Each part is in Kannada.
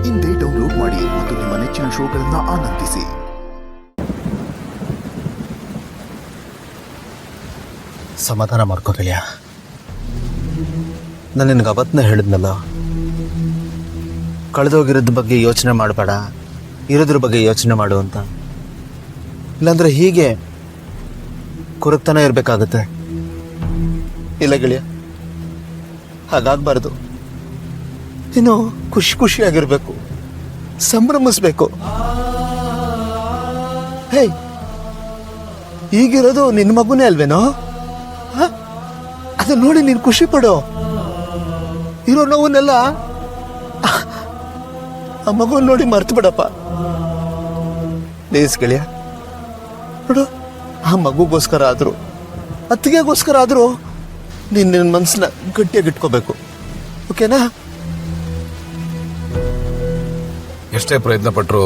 ಇಂದೇ ಡೌನ್ಲೋಡ್ ಮಾಡಿ ಮತ್ತು ನಿಮ್ಮ ನೆಚ್ಚಿನ ಶೋಗಳನ್ನು ಆನಂದಿಸಿ. ಸಮಾಧಾನ ಮಾಡ್ಕೋ ಗೆಳೆಯ. ನಾನು ನಿನಗೆ ಅವತ್ತೇ ಹೇಳಿದ್ನಲ್ಲ, ಕಳೆದೋಗಿರೋದ್ರ ಬಗ್ಗೆ ಯೋಚನೆ ಮಾಡಬೇಡ, ಇರೋದ್ರ ಬಗ್ಗೆ ಯೋಚನೆ ಮಾಡು ಅಂತ. ಇಲ್ಲಾಂದ್ರೆ ಹೀಗೆ ಕೊರಗ್ತಾನೆ ಇರಬೇಕಾಗತ್ತೆ. ಇಲ್ಲ ಗೆಳೆಯ, ಹಾಗಾಗಬಾರ್ದು. ಇನ್ನು ಖುಷಿಯಾಗಿರ್ಬೇಕು, ಸಂಭ್ರಮಿಸ್ಬೇಕು. ಹೇ, ಈಗಿರೋದು ನಿನ್ನ ಮಗುನೇ ಅಲ್ವೇನೋ? ಅದು ನೋಡಿ ನೀನು ಖುಷಿ ಪಡೋ. ಇರೋ ನೋವನ್ನೆಲ್ಲ ಆ ಮಗುವನ್ನು ನೋಡಿ ಮರ್ತು ಬಿಡಪ್ಪ ಪ್ಲೀಸ್ ಗೆಳೆಯ. ನೋಡು, ಆ ಮಗುಗೋಸ್ಕರ ಆದರೂ, ಅತ್ತಿಗೆಗೋಸ್ಕರ ಆದರೂ ನಿನ್ನ ಮನಸ್ಸನ್ನ ಗಟ್ಟಿಯಾಗಿ ಇಟ್ಕೋಬೇಕು, ಓಕೆನಾ? ಎಷ್ಟೇ ಪ್ರಯತ್ನ ಪಟ್ಟರು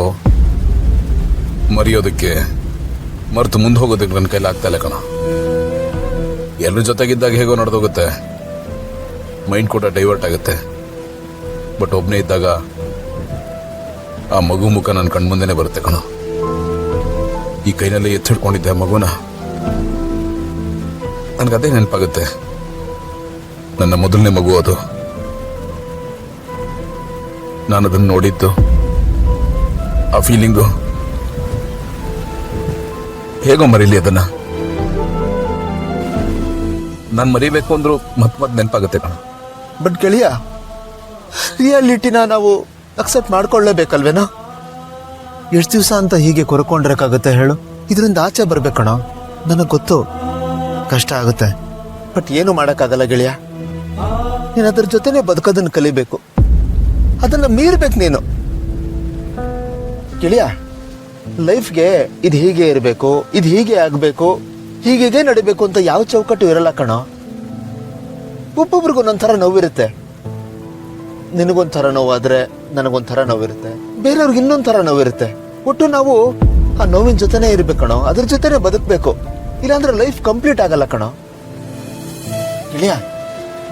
ಮರೆಯೋದಕ್ಕೆ, ಮರೆತು ಮುಂದೆ ಹೋಗೋದಕ್ಕೆ ನನ್ನ ಕೈಲಿ ಆಗ್ತಾ ಇಲ್ಲ ಕಣ. ಎಲ್ಲರ ಜೊತೆಗಿದ್ದಾಗ ಹೇಗೋ ನಡೆದೋಗುತ್ತೆ, ಮೈಂಡ್ ಕೂಡ ಡೈವರ್ಟ್ ಆಗುತ್ತೆ. ಬಟ್ ಒಬ್ಬನೇ ಇದ್ದಾಗ ಆ ಮಗು ಮುಖ ನನ್ನ ಕಣ್ಮುಂದೆನೇ ಬರುತ್ತೆ ಕಣ. ಈ ಕೈನಲ್ಲಿ ಎತ್ತಿಡ್ಕೊಂಡಿದ್ದೆ ಆ ಮಗುನ, ನನಗದೇ ನೆನಪಾಗುತ್ತೆ. ನನ್ನ ಮೊದಲನೇ ಮಗು ಅದು. ನಾನು ಅದನ್ನು ನೋಡಿದ್ದು, ಆ ಫೀಲಿಂಗು ಹೇಗೋ ಮರೀಲಿ ಅದನ್ನ. ನಾನು ಮರಿಬೇಕು ಅಂದ್ರು ಮತ್ತೆ ನೆನಪಾಗುತ್ತೆ ಕಣ. ಬಟ್ ಗೆಳೆಯ, ರಿಯಾಲಿಟಿನ ನಾವು ಅಕ್ಸೆಪ್ಟ್ ಮಾಡ್ಕೊಳ್ಳೇಬೇಕಲ್ವೇನೋ? ಎಷ್ಟು ದಿವಸ ಅಂತ ಹೀಗೆ ಕೊರ್ಕೊಂಡಿರಕ್ಕಾಗುತ್ತೆ ಹೇಳು? ಇದರಿಂದ ಆಚೆ ಬರ್ಬೇಕಣ. ನನಗೆ ಗೊತ್ತು ಕಷ್ಟ ಆಗುತ್ತೆ, ಬಟ್ ಏನು ಮಾಡೋಕ್ಕಾಗಲ್ಲ ಗೆಳೆಯ. ನೀನು ಅದ್ರ ಜೊತೆನೆ ಬದುಕೋದನ್ನು ಕಲಿಬೇಕು, ಅದನ್ನ ಮೀರ್ಬೇಕು ನೀನು ಗೆಳೆಯ. ಲೈಫ್ಗೆ ಇದು ಹೀಗೆ ಇರಬೇಕು, ಇದು ಹೀಗೆ ಆಗಬೇಕು, ಹೀಗೆ ನಡಿಬೇಕು ಅಂತ ಯಾವ ಚೌಕಟ್ಟು ಇರಲ್ಲ ಕಣ. ಒಬ್ಬೊಬ್ರಿಗೂ ಒಂದೊಂಥರ ನೋವಿರುತ್ತೆ. ನಿನಗೊಂಥರ ನೋವಾದ್ರೆ ನನಗೊಂಥರ ನೋವಿರುತ್ತೆ, ಬೇರೆಯವ್ರಿಗೆ ಇನ್ನೊಂಥರ ನೋವಿರುತ್ತೆ. ಒಟ್ಟು ನಾವು ಆ ನೋವಿನ ಜೊತೆನೇ ಇರ್ಬೇಕು ಕಣೋ, ಅದ್ರ ಜೊತೆನೆ ಬದುಕಬೇಕು. ಇಲ್ಲಾಂದ್ರೆ ಲೈಫ್ ಕಂಪ್ಲೀಟ್ ಆಗಲ್ಲ ಕಣೋ. ಗೆಳೆಯ,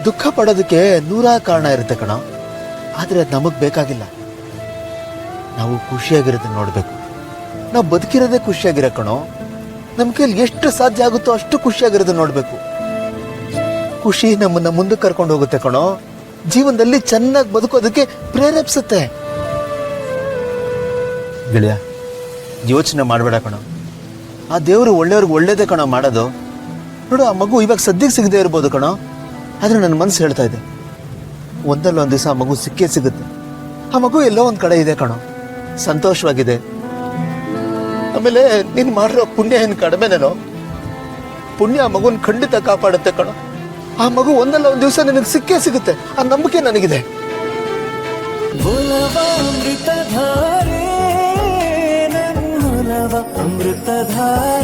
ದುಃಖ ಪಡೋದಕ್ಕೆ ನೂರಾರು ಕಾರಣ ಇರುತ್ತೆ ಕಣೋ, ಆದ್ರೆ ಅದು ನಮಗ್ ಬೇಕಾಗಿಲ್ಲ. ನಾವು ಖುಷಿಯಾಗಿರೋದನ್ನ ನೋಡ್ಬೇಕು. ನಾವು ಬದುಕಿರೋದೇ ಖುಷಿಯಾಗಿರೋ ಕಣೋ. ನಮ್ಮ ಕೈಲಿ ಎಷ್ಟು ಸಾಧ್ಯ ಆಗುತ್ತೋ ಅಷ್ಟು ಖುಷಿಯಾಗಿರೋದನ್ನ ನೋಡ್ಬೇಕು. ಖುಷಿ ನಮ್ಮನ್ನ ಮುಂದಕ್ಕೆ ಕರ್ಕೊಂಡು ಹೋಗುತ್ತೆ ಕಣೋ. ಜೀವನದಲ್ಲಿ ಚೆನ್ನಾಗಿ ಬದುಕೋದಕ್ಕೆ ಪ್ರೇರೇಪಿಸುತ್ತೆ. ಗೆಳೆಯ, ಯೋಚನೆ ಮಾಡಬೇಡ ಕಣೋ. ಆ ದೇವರು ಒಳ್ಳೆಯವ್ರಿಗೆ ಒಳ್ಳೇದೇ ಕಣೋ ಮಾಡೋದು. ನೋಡು, ಆ ಮಗು ಇವಾಗ ಸದ್ಯಕ್ಕೆ ಸಿಗದೆ ಇರ್ಬೋದು ಕಣೋ, ಆದ್ರೆ ನನ್ನ ಮನಸ್ಸು ಹೇಳ್ತಾ ಇದೆ, ಒಂದಲ್ಲ ಒಂದು ದಿವಸ ಆ ಮಗು ಸಿಕ್ಕೇ ಸಿಗುತ್ತೆ. ಆ ಮಗು ಎಲ್ಲೋ ಒಂದ್ ಕಡೆ ಇದೆ ಕಣೋ, ಸಂತೋಷವಾಗಿದೆ. ಆಮೇಲೆ ನೀನ್ ಮಾಡಿರೋ ಪುಣ್ಯ ಏನ್ ಕಡಿಮೆನೇನೋ? ಪುಣ್ಯ ಆ ಮಗುನ್ ಖಂಡಿತ ಕಾಪಾಡುತ್ತೆ ಕಣೋ. ಆ ಮಗು ಒಂದಲ್ಲ ಒಂದ್ ದಿವಸ ನಿನಗೆ ಸಿಕ್ಕೇ ಸಿಗುತ್ತೆ, ಆ ನಂಬಿಕೆ ನನಗಿದೆ. ಅಮೃತಧಾರೆ